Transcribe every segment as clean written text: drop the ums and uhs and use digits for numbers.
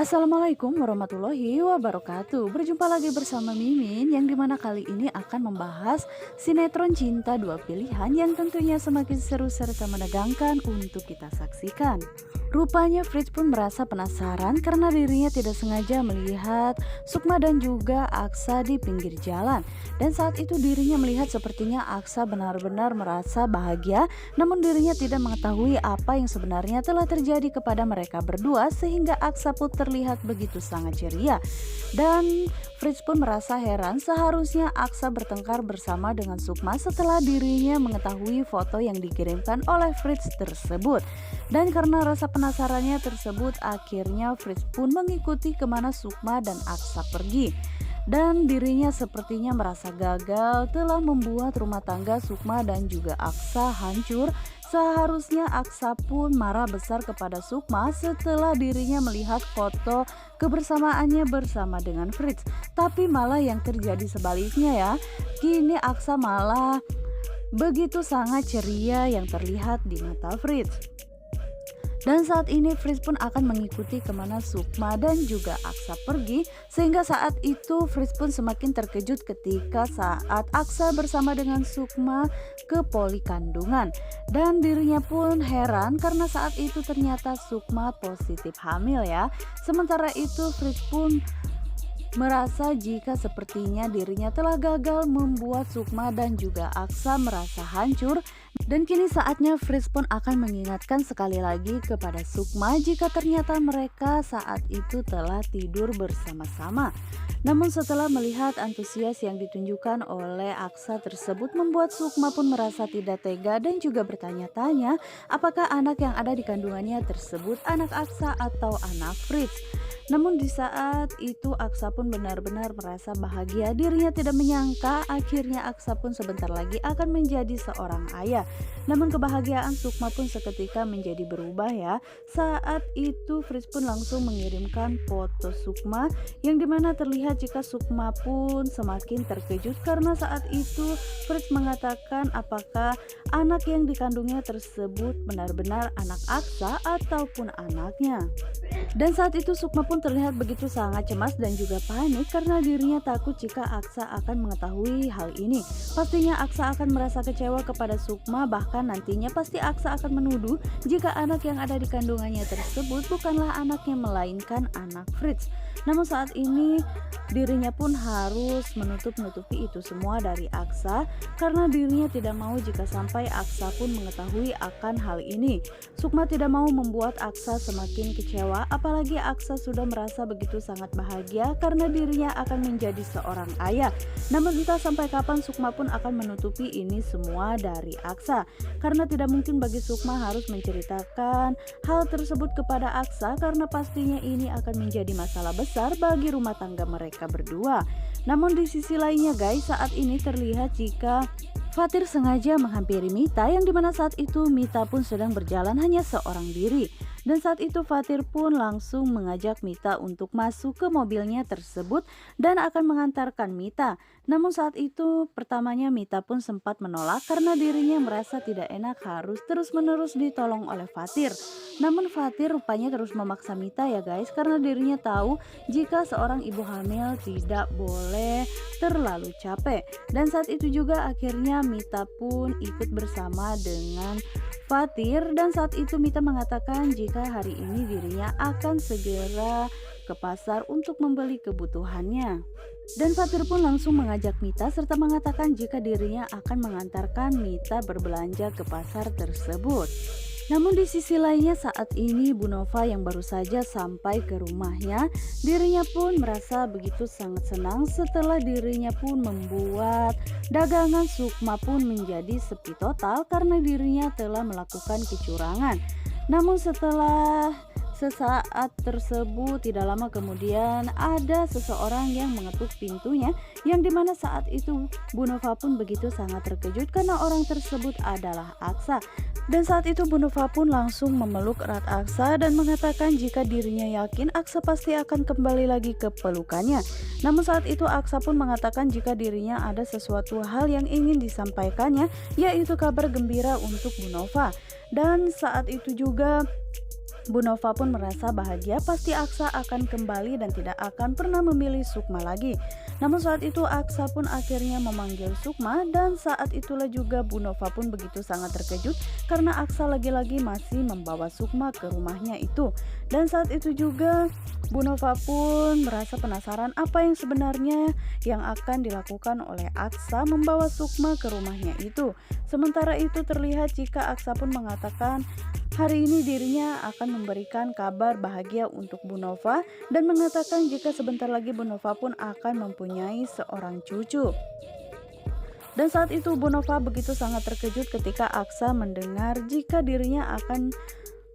Assalamualaikum warahmatullahi wabarakatuh. Berjumpa lagi bersama Mimin yang dimana kali ini akan membahas sinetron Cinta Dua Pilihan yang tentunya semakin seru serta menegangkan untuk kita saksikan. Rupanya Fritz pun merasa penasaran karena dirinya tidak sengaja melihat Sukma dan juga Aksa di pinggir jalan. Dan saat itu dirinya melihat sepertinya Aksa benar-benar merasa bahagia, namun dirinya tidak mengetahui apa yang sebenarnya telah terjadi kepada mereka berdua sehingga Aksa pun terlihat begitu sangat ceria. Dan Fritz pun merasa heran, seharusnya Aksa bertengkar bersama dengan Sukma setelah dirinya mengetahui foto yang dikirimkan oleh Fritz tersebut. Dan karena rasa penasarannya tersebut, akhirnya Fritz pun mengikuti kemana Sukma dan Aksa pergi. Dan dirinya sepertinya merasa gagal telah membuat rumah tangga Sukma dan juga Aksa hancur. Seharusnya Aksa pun marah besar kepada Sukma setelah dirinya melihat foto kebersamaannya bersama dengan Fritz. Tapi malah yang terjadi sebaliknya ya. Kini Aksa malah begitu sangat ceria yang terlihat di mata Fritz. Dan saat ini Fritz pun akan mengikuti kemana Sukma dan juga Aksa pergi, sehingga saat itu Fritz pun semakin terkejut ketika saat Aksa bersama dengan Sukma ke poli kandungan. Dan dirinya pun heran karena saat itu ternyata Sukma positif hamil ya. Sementara itu Fritz pun merasa jika sepertinya dirinya telah gagal membuat Sukma dan juga Aksa merasa hancur. Dan kini saatnya Fritz pun akan mengingatkan sekali lagi kepada Sukma jika ternyata mereka saat itu telah tidur bersama-sama. Namun setelah melihat antusias yang ditunjukkan oleh Aksa tersebut membuat Sukma pun merasa tidak tega dan juga bertanya-tanya apakah anak yang ada di kandungannya tersebut anak Aksa atau anak Fritz. Namun di saat itu Aksa pun benar-benar merasa bahagia, dirinya tidak menyangka akhirnya Aksa pun sebentar lagi akan menjadi seorang ayah. Namun kebahagiaan Sukma pun seketika menjadi berubah ya. Saat itu Fritz pun langsung mengirimkan foto Sukma yang dimana terlihat jika Sukma pun semakin terkejut karena saat itu Fritz mengatakan apakah anak yang dikandungnya tersebut benar-benar anak Aksa ataupun anaknya. Dan saat itu Sukma pun terlihat begitu sangat cemas dan juga panik karena dirinya takut jika Aksa akan mengetahui hal ini. Pastinya Aksa akan merasa kecewa kepada Sukma, bahkan nantinya pasti Aksa akan menuduh jika anak yang ada di kandungannya tersebut bukanlah anaknya melainkan anak Fritz. Namun saat ini dirinya pun harus menutup-nutupi itu semua dari Aksa karena dirinya tidak mau jika sampai Aksa pun mengetahui akan hal ini. Sukma tidak mau membuat Aksa semakin kecewa, apalagi Aksa sudah merasa begitu sangat bahagia karena dirinya akan menjadi seorang ayah. Namun entah sampai kapan Sukma pun akan menutupi ini semua dari Aksa karena tidak mungkin bagi Sukma harus menceritakan hal tersebut kepada Aksa karena pastinya ini akan menjadi masalah besar bagi rumah tangga mereka berdua. Namun di sisi lainnya guys, saat ini terlihat jika Fatir sengaja menghampiri Mita yang dimana saat itu Mita pun sedang berjalan hanya seorang diri. Dan saat itu Fatir pun langsung mengajak Mita untuk masuk ke mobilnya tersebut dan akan mengantarkan Mita. Namun saat itu pertamanya Mita pun sempat menolak karena dirinya merasa tidak enak harus terus-menerus ditolong oleh Fatir. Namun Fatir rupanya terus memaksa Mita ya guys, karena dirinya tahu jika seorang ibu hamil tidak boleh terlalu capek. Dan saat itu juga akhirnya Mita pun ikut bersama dengan Fatir. Dan saat itu Mita mengatakan jika hari ini dirinya akan segera ke pasar untuk membeli kebutuhannya. Dan Fatir pun langsung mengajak Mita serta mengatakan jika dirinya akan mengantarkan Mita berbelanja ke pasar tersebut. Namun di sisi lainnya saat ini Bu Nova yang baru saja sampai ke rumahnya, dirinya pun merasa begitu sangat senang setelah dirinya pun membuat dagangan Sukma pun menjadi sepi total karena dirinya telah melakukan kecurangan. Namun setelah sesaat tersebut tidak lama kemudian ada seseorang yang mengetuk pintunya yang dimana saat itu Bu Nova pun begitu sangat terkejut karena orang tersebut adalah Aksa. Dan saat itu Bu Nova pun langsung memeluk erat Aksa dan mengatakan jika dirinya yakin Aksa pasti akan kembali lagi ke pelukannya. Namun saat itu Aksa pun mengatakan jika dirinya ada sesuatu hal yang ingin disampaikannya, yaitu kabar gembira untuk Bu Nova. Dan saat itu juga Bu Nova pun merasa bahagia, pasti Aksa akan kembali dan tidak akan pernah memilih Sukma lagi. Namun saat itu Aksa pun akhirnya memanggil Sukma, dan saat itulah juga Bu Nova pun begitu sangat terkejut karena Aksa lagi-lagi masih membawa Sukma ke rumahnya itu. Dan saat itu juga Bu Nova pun merasa penasaran apa yang sebenarnya yang akan dilakukan oleh Aksa membawa Sukma ke rumahnya itu. Sementara itu terlihat jika Aksa pun mengatakan hari ini dirinya akan memberikan kabar bahagia untuk Bu Nova dan mengatakan jika sebentar lagi Bu Nova pun akan mempunyai seorang cucu. Dan saat itu Bu Nova begitu sangat terkejut ketika Aksa mendengar jika dirinya akan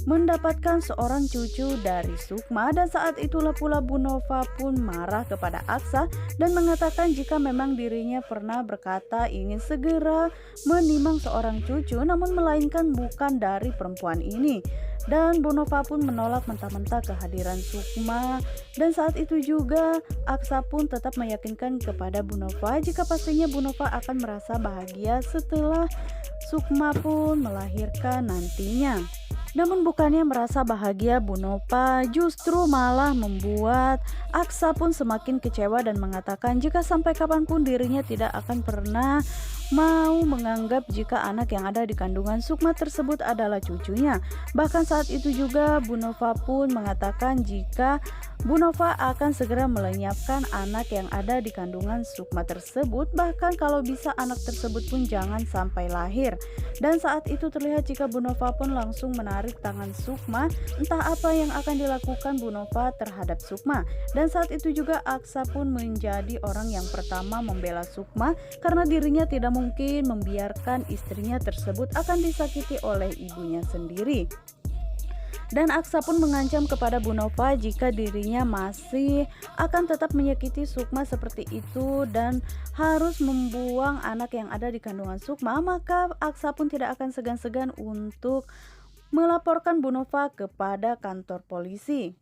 mendapatkan seorang cucu dari Sukma, dan saat itulah pula Bu Nova pun marah kepada Aksa dan mengatakan jika memang dirinya pernah berkata ingin segera menimang seorang cucu, namun melainkan bukan dari perempuan ini. Dan Bu Nova pun menolak mentah-mentah kehadiran Sukma, dan saat itu juga Aksa pun tetap meyakinkan kepada Bu Nova jika pastinya Bu Nova akan merasa bahagia setelah Sukma pun melahirkan nantinya. Namun bukannya merasa bahagia, Bu Nova justru malah membuat Aksa pun semakin kecewa dan mengatakan jika sampai kapanpun dirinya tidak akan pernah mau menganggap jika anak yang ada di kandungan Sukma tersebut adalah cucunya. Bahkan saat itu juga Bu Nova pun mengatakan jika Bu Nova akan segera melenyapkan anak yang ada di kandungan Sukma tersebut, bahkan kalau bisa anak tersebut pun jangan sampai lahir. Dan saat itu terlihat jika Bu Nova pun langsung menarik tangan Sukma, entah apa yang akan dilakukan Bu Nova terhadap Sukma. Dan saat itu juga Aksa pun menjadi orang yang pertama membela Sukma karena dirinya tidak mungkin membiarkan istrinya tersebut akan disakiti oleh ibunya sendiri. Dan Aksa pun mengancam kepada Bu Nova jika dirinya masih akan tetap menyakiti Sukma seperti itu dan harus membuang anak yang ada di kandungan Sukma, maka Aksa pun tidak akan segan-segan untuk melaporkan Bu Nova kepada kantor polisi.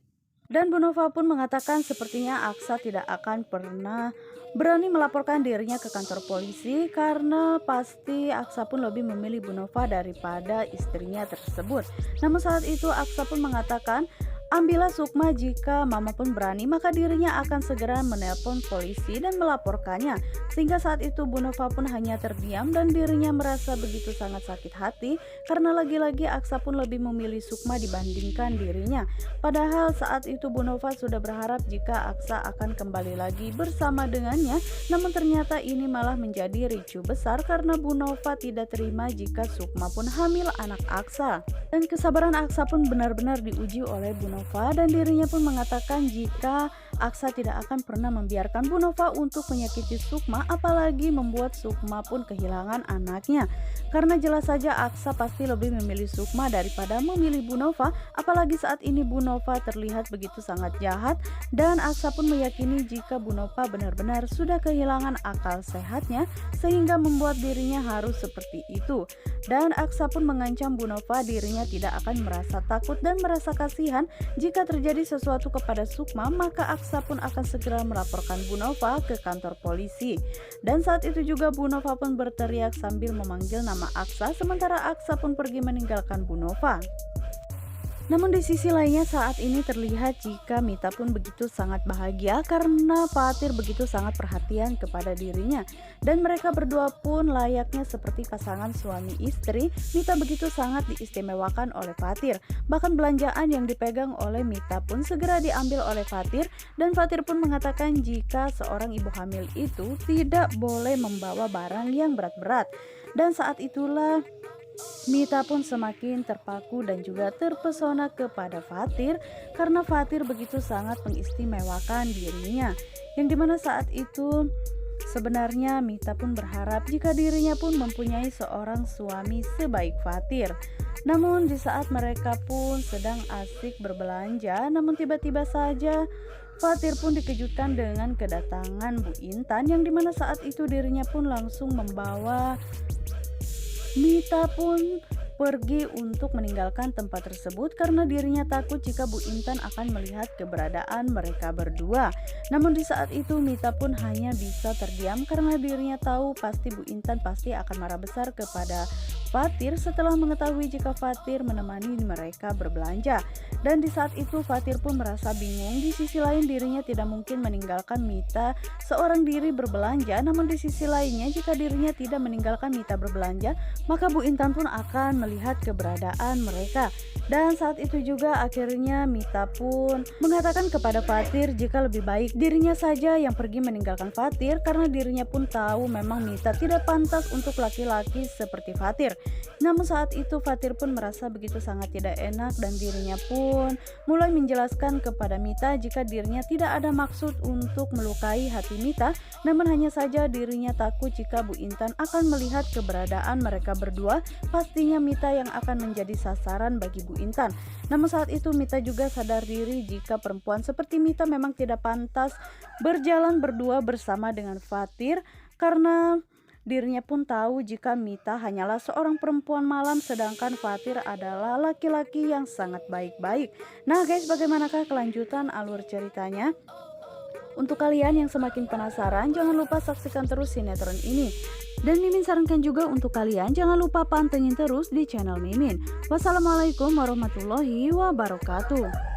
Dan Bu Nova pun mengatakan sepertinya Aksa tidak akan pernah berani melaporkan dirinya ke kantor polisi karena pasti Aksa pun lebih memilih Bu Nova daripada istrinya tersebut. Namun saat itu Aksa pun mengatakan, ambillah Sukma, jika Mama pun berani maka dirinya akan segera menelpon polisi dan melaporkannya. Sehingga saat itu Bu Nova pun hanya terdiam dan dirinya merasa begitu sangat sakit hati karena lagi-lagi Aksa pun lebih memilih Sukma dibandingkan dirinya. Padahal saat itu Bu Nova sudah berharap jika Aksa akan kembali lagi bersama dengannya, namun ternyata ini malah menjadi ricuh besar karena Bu Nova tidak terima jika Sukma pun hamil anak Aksa. Dan kesabaran Aksa pun benar-benar diuji oleh Bu Nova dan dirinya pun mengatakan jika Aksa tidak akan pernah membiarkan Bu Nova untuk menyakiti Sukma, apalagi membuat Sukma pun kehilangan anaknya. Karena jelas saja Aksa pasti lebih memilih Sukma daripada memilih Bu Nova, apalagi saat ini Bu Nova terlihat begitu sangat jahat dan Aksa pun meyakini jika Bu Nova benar-benar sudah kehilangan akal sehatnya sehingga membuat dirinya harus seperti itu. Dan Aksa pun mengancam Bu Nova dirinya tidak akan merasa takut dan merasa kasihan jika terjadi sesuatu kepada Sukma, maka Aksa pun akan segera melaporkan Bu Nova ke kantor polisi. Dan saat itu juga Bu Nova pun berteriak sambil memanggil nama Aksa, sementara Aksa pun pergi meninggalkan Bu Nova. Namun di sisi lainnya saat ini terlihat jika Mita pun begitu sangat bahagia karena Fatir begitu sangat perhatian kepada dirinya. Dan mereka berdua pun layaknya seperti pasangan suami istri. Mita begitu sangat diistimewakan oleh Fatir. Bahkan belanjaan yang dipegang oleh Mita pun segera diambil oleh Fatir. Dan Fatir pun mengatakan jika seorang ibu hamil itu tidak boleh membawa barang yang berat-berat. Dan saat itulah Mita pun semakin terpaku dan juga terpesona kepada Fatir karena Fatir begitu sangat mengistimewakan dirinya. Yang dimana saat itu sebenarnya Mita pun berharap jika dirinya pun mempunyai seorang suami sebaik Fatir. Namun di saat mereka pun sedang asik berbelanja, namun tiba-tiba saja Fatir pun dikejutkan dengan kedatangan Bu Intan, yang dimana saat itu dirinya pun langsung membawa Mita pun pergi untuk meninggalkan tempat tersebut karena dirinya takut jika Bu Intan akan melihat keberadaan mereka berdua. Namun di saat itu Mita pun hanya bisa terdiam karena dirinya tahu pasti Bu Intan pasti akan marah besar kepada Fatir setelah mengetahui jika Fatir menemani mereka berbelanja. Dan di saat itu Fatir pun merasa bingung. Di sisi lain dirinya tidak mungkin meninggalkan Mita seorang diri berbelanja. Namun di sisi lainnya jika dirinya tidak meninggalkan Mita berbelanja, maka Bu Intan pun akan melihat keberadaan mereka. Dan saat itu juga akhirnya Mita pun mengatakan kepada Fatir jika lebih baik dirinya saja yang pergi meninggalkan Fatir karena dirinya pun tahu memang Mita tidak pantas untuk laki-laki seperti Fatir. Namun saat itu Fatir pun merasa begitu sangat tidak enak dan dirinya pun mulai menjelaskan kepada Mita jika dirinya tidak ada maksud untuk melukai hati Mita, namun hanya saja dirinya takut jika Bu Intan akan melihat keberadaan mereka berdua, pastinya Mita yang akan menjadi sasaran bagi Bu Intan. Namun saat itu Mita juga sadar diri jika perempuan seperti Mita memang tidak pantas berjalan berdua bersama dengan Fatir karena dirinya pun tahu jika Mita hanyalah seorang perempuan malam sedangkan Fatir adalah laki-laki yang sangat baik-baik. Nah guys, bagaimanakah kelanjutan alur ceritanya? Untuk kalian yang semakin penasaran, jangan lupa saksikan terus sinetron ini. Dan Mimin sarankan juga untuk kalian jangan lupa pantengin terus di channel Mimin. Wassalamualaikum warahmatullahi wabarakatuh.